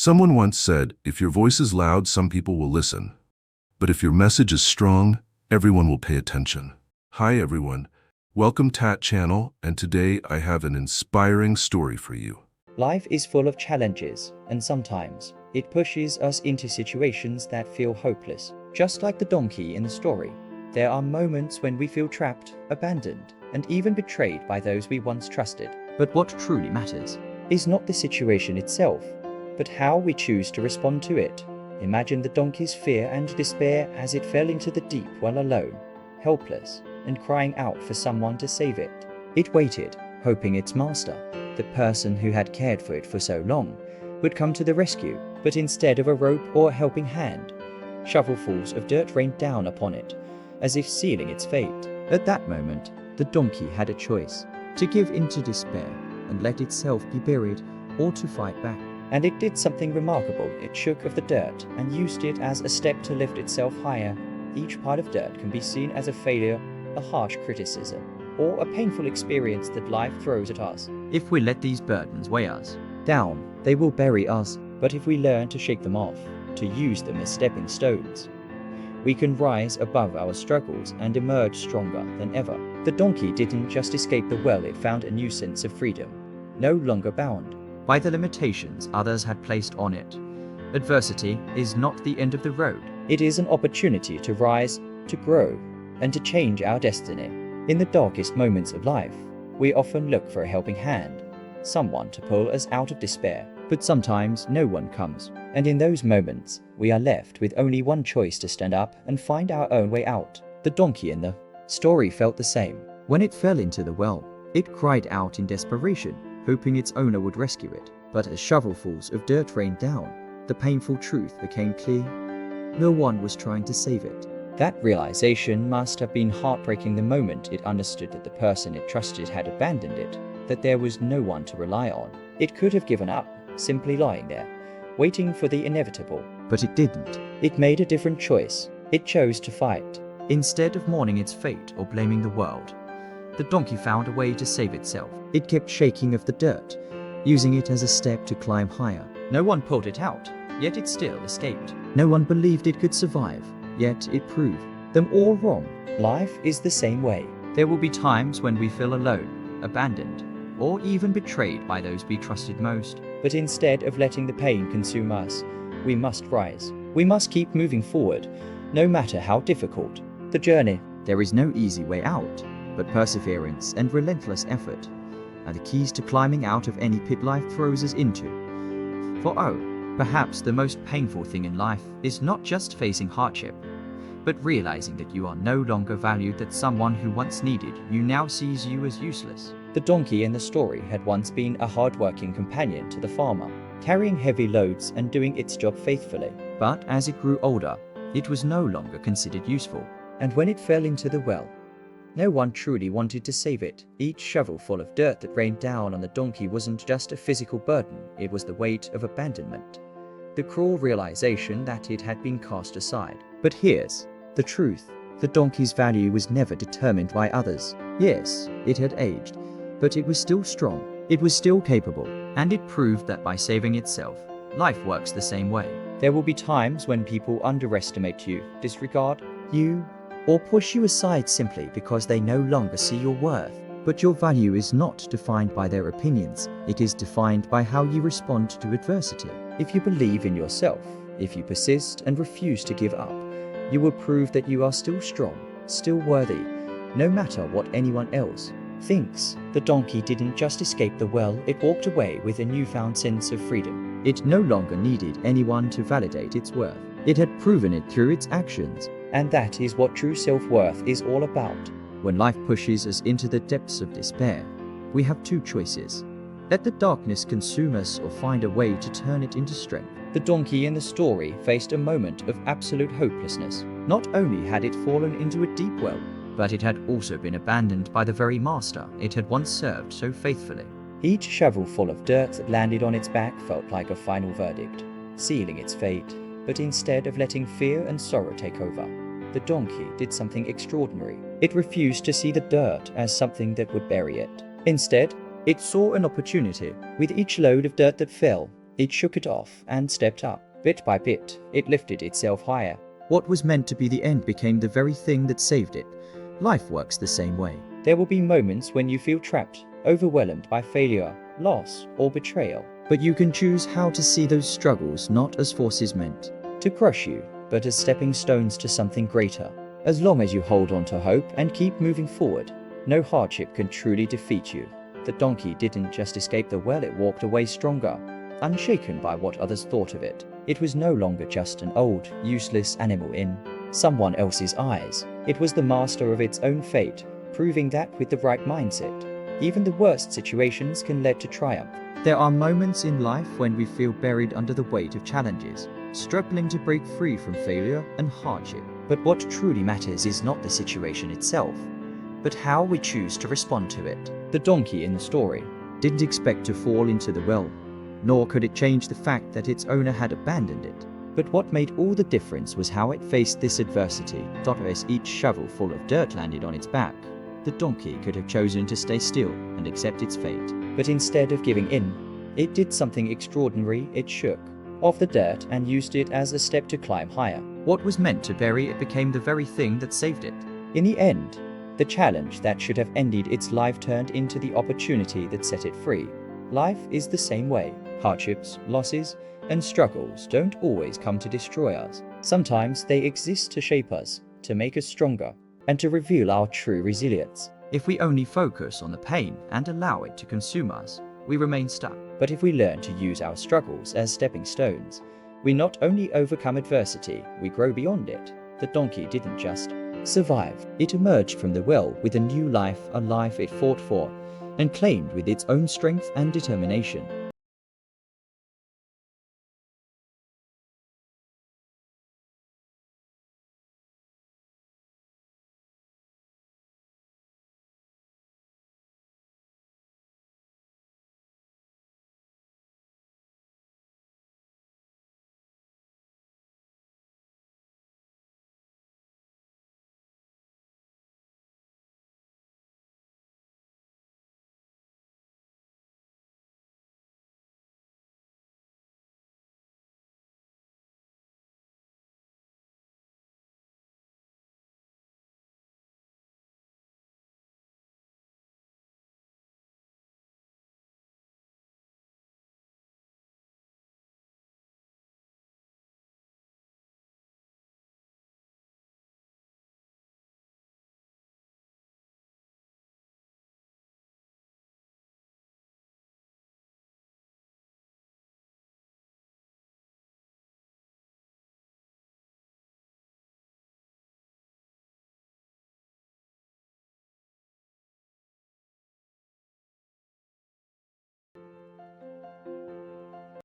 Someone once said, if your voice is loud, some people will listen. But if your message is strong, everyone will pay attention. Hi everyone, welcome Tat Channel, and today I have an inspiring story for you. Life is full of challenges, and sometimes it pushes us into situations that feel hopeless. Just like the donkey in the story, there are moments when we feel trapped, abandoned, and even betrayed by those we once trusted. But what truly matters is not the situation itself, but how we choose to respond to it. Imagine the donkey's fear and despair as it fell into the deep well alone, helpless, and crying out for someone to save it. It waited, hoping its master, the person who had cared for it for so long, would come to the rescue, but instead of a rope or a helping hand, shovelfuls of dirt rained down upon it, as if sealing its fate. At that moment, the donkey had a choice: to give in to despair and let itself be buried, or to fight back. And it did something remarkable. It shook of the dirt and used it as a step to lift itself higher. Each pile of dirt can be seen as a failure, a harsh criticism, or a painful experience that life throws at us. If we let these burdens weigh us down, they will bury us. But if we learn to shake them off, to use them as stepping stones, we can rise above our struggles and emerge stronger than ever. The donkey didn't just escape the well, it found a new sense of freedom, no longer bound by the limitations others had placed on it. Adversity is not the end of the road. It is an opportunity to rise, to grow, and to change our destiny. In the darkest moments of life, we often look for a helping hand, someone to pull us out of despair. But sometimes no one comes, and in those moments, we are left with only one choice: to stand up and find our own way out. The donkey in the story felt the same. When it fell into the well, it cried out in desperation, hoping its owner would rescue it. But as shovelfuls of dirt rained down, the painful truth became clear: no one was trying to save it. That realization must have been heartbreaking the moment it understood that the person it trusted had abandoned it, that there was no one to rely on. It could have given up, simply lying there, waiting for the inevitable. But it didn't. It made a different choice. It chose to fight. Instead of mourning its fate or blaming the world, the donkey found a way to save itself. It kept shaking of the dirt, using it as a step to climb higher. No one pulled it out, yet it still escaped. No one believed it could survive, yet it proved them all wrong. Life is the same way. There will be times when we feel alone, abandoned, or even betrayed by those we trusted most. But instead of letting the pain consume us, we must rise. We must keep moving forward, no matter how difficult the journey. There is no easy way out, but perseverance and relentless effort are the keys to climbing out of any pit life throws us into. For perhaps the most painful thing in life is not just facing hardship, but realizing that you are no longer valued, that someone who once needed you now sees you as useless. The donkey in the story had once been a hard-working companion to the farmer, carrying heavy loads and doing its job faithfully. But as it grew older, it was no longer considered useful. And when it fell into the well, no one truly wanted to save it. Each shovelful of dirt that rained down on the donkey wasn't just a physical burden, it was the weight of abandonment, the cruel realization that it had been cast aside. But here's the truth: the donkey's value was never determined by others. Yes, it had aged, but it was still strong, it was still capable, and it proved that by saving itself, life works the same way. There will be times when people underestimate you, disregard you, or push you aside simply because they no longer see your worth. But your value is not defined by their opinions, it is defined by how you respond to adversity. If you believe in yourself, if you persist and refuse to give up, you will prove that you are still strong, still worthy, no matter what anyone else thinks. The donkey didn't just escape the well, it walked away with a newfound sense of freedom. It no longer needed anyone to validate its worth. It had proven it through its actions. And that is what true self-worth is all about. When life pushes us into the depths of despair, we have two choices: let the darkness consume us or find a way to turn it into strength. The donkey in the story faced a moment of absolute hopelessness. Not only had it fallen into a deep well, but it had also been abandoned by the very master it had once served so faithfully. Each shovelful of dirt that landed on its back felt like a final verdict, sealing its fate. But instead of letting fear and sorrow take over, the donkey did something extraordinary. It refused to see the dirt as something that would bury it. Instead, it saw an opportunity. With each load of dirt that fell, It shook it off and stepped up. Bit by bit, it lifted itself higher. What was meant to be the end became the very thing that saved it. Life works the same way. There will be moments when you feel trapped, overwhelmed by failure, loss, or betrayal. But you can choose how to see those struggles not as forces meant to crush you, but as stepping stones to something greater. As long as you hold on to hope and keep moving forward, no hardship can truly defeat you. The donkey didn't just escape the well, it walked away stronger, unshaken by what others thought of it. It was no longer just an old, useless animal in someone else's eyes. It was the master of its own fate, proving that with the right mindset, even the worst situations can lead to triumph. There are moments in life when we feel buried under the weight of challenges, struggling to break free from failure and hardship. But what truly matters is not the situation itself, but how we choose to respond to it. The donkey in the story didn't expect to fall into the well, nor could it change the fact that its owner had abandoned it. But what made all the difference was how it faced this adversity. As each shovel full of dirt landed on its back, the donkey could have chosen to stay still and accept its fate. But instead of giving in, it did something extraordinary. It shook off the dirt and used it as a step to climb higher. What was meant to bury it became the very thing that saved it. In the end, the challenge that should have ended its life turned into the opportunity that set it free. Life is the same way. Hardships, losses, and struggles don't always come to destroy us. Sometimes they exist to shape us, to make us stronger, and to reveal our true resilience. If we only focus on the pain and allow it to consume us, we remain stuck. But if we learn to use our struggles as stepping stones, we not only overcome adversity, we grow beyond it. The donkey didn't just survive. It emerged from the well with a new life, a life it fought for and claimed with its own strength and determination.